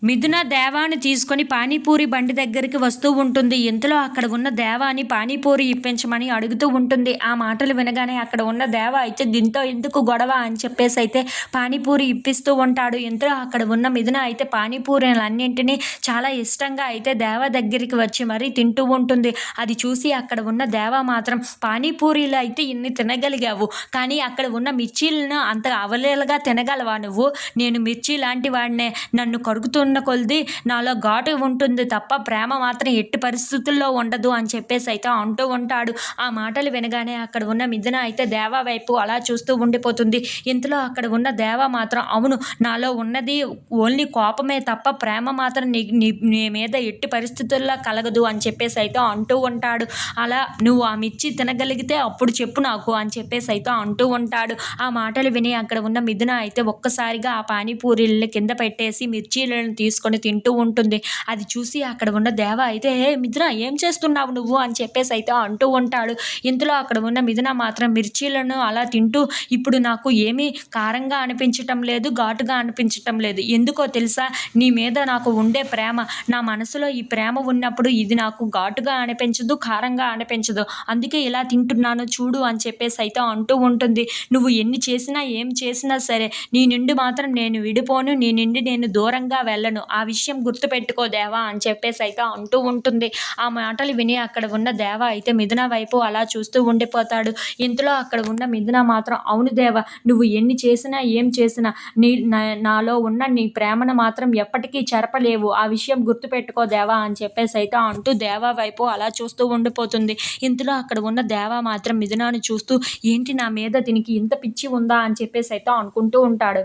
మిథున దేవాని తీసుకొని పానీపూరి బండి దగ్గరికి వస్తూ ఉంటుంది. ఇంతలో అక్కడ ఉన్న దేవాని పానీపూరి ఇప్పించమని అడుగుతూ ఉంటుంది. ఆ మాటలు వినగానే అక్కడ ఉన్న దేవ అయితే దీంతో ఎందుకు గొడవ అని చెప్పేసి అయితే పానీపూరి ఇప్పిస్తూ ఉంటాడు. ఇంతలో అక్కడ ఉన్న మిథున అయితే పానీపూరీలన్నింటినీ చాలా ఇష్టంగా అయితే దేవ దగ్గరికి వచ్చి మరీ తింటూ ఉంటుంది. అది చూసి అక్కడ ఉన్న దేవ మాత్రం పానీపూరీలు అయితే ఇన్ని తినగలిగావు, కానీ అక్కడ ఉన్న మిర్చీలను అంత అవలీలగా తినగలవా నువ్వు? నేను మిర్చి లాంటి వాడినే, నన్ను కరుగుతున్న కొలిది నాలో ఘాటు ఉంటుంది తప్ప ప్రేమ మాత్రం ఎట్టి పరిస్థితుల్లో ఉండదు అని చెప్పేసి అయితే అంటూ ఉంటాడు. ఆ మాటలు వినగానే అక్కడ ఉన్న మిథున అయితే దేవ వైపు అలా చూస్తూ ఉండిపోతుంది. ఇంతలో అక్కడ ఉన్న దేవ మాత్రం అవును, నాలో ఉన్నది ఓన్లీ కోపమే తప్ప ప్రేమ మాత్రం నీ మీద ఎట్టి పరిస్థితుల్లో కలగదు అని చెప్పేసి అయితే అంటూ ఉంటాడు. అలా నువ్వు ఆ మిర్చి తినగలిగితే అప్పుడు చెప్పు నాకు అని చెప్పేసి అయితే అంటూ ఉంటాడు. ఆ మాటలు విని అక్కడ ఉన్న మిథున అయితే ఒక్కసారిగా ఆ పానీపూరీలని కింద పెట్టేసి మిర్చీలను తీసుకొని తింటూ ఉంటుంది. అది చూసి అక్కడ ఉన్న దేవ అయితే ఏ మిథున ఏం చేస్తున్నావు నువ్వు అని చెప్పేసి అయితే అంటూ ఉంటాడు. ఇంతలో అక్కడ ఉన్న మిథున మాత్రం మిర్చీలను అలా తింటూ ఇప్పుడు నాకు ఏమీ కారంగా అనిపించటం లేదు, ఘాటుగా అనిపించటం లేదు. ఎందుకో తెలుసా, నీ మీద నాకు ఉండే ప్రేమ, నా మనసులో ఈ ప్రేమ ఉన్నప్పుడు ఇది నాకు ఘాటుగా అనిపించదు, కారంగా అనిపించదు. అందుకే ఇలా తింటున్నాను చూడు అని చెప్పేసి అయితే అంటూ ఉంటుంది. నువ్వు ఎన్ని చేసినా ఏం చేసినా సరే నీ నుండి మాత్రం నేను విడిపోను, నీ నుండి నేను దూరంగా వెళ్ళను. ఆ విషయం గుర్తుపెట్టుకో దేవా అని చెప్పేసి అయితే అంటూ ఉంటుంది. ఆ మాటలు విని అక్కడ ఉన్న దేవ అయితే మిథున వైపు అలా చూస్తూ ఉండిపోతాడు. ఇంతలో అక్కడ ఉన్న మిథున మాత్రం అవును దేవ, నువ్వు ఎన్ని చేసినా ఏం చేసినా నాలో ఉన్న నీ ప్రేమను మాత్రం ఎప్పటికీ చెరపలేవు. ఆ విషయం గుర్తుపెట్టుకో దేవా అని చెప్పేసి అయితే అంటూ దేవ వైపు అలా చూస్తూ ఉండిపోతుంది. ఇంతలో అక్కడ ఉన్న దేవ మాత్రం మిథునాను చూస్తూ ఏంటి నా మీద దీనికి ఇంత పిచ్చి ఉందా అని చెప్పేసి అయితే అనుకుంటూ ఉంటాడు.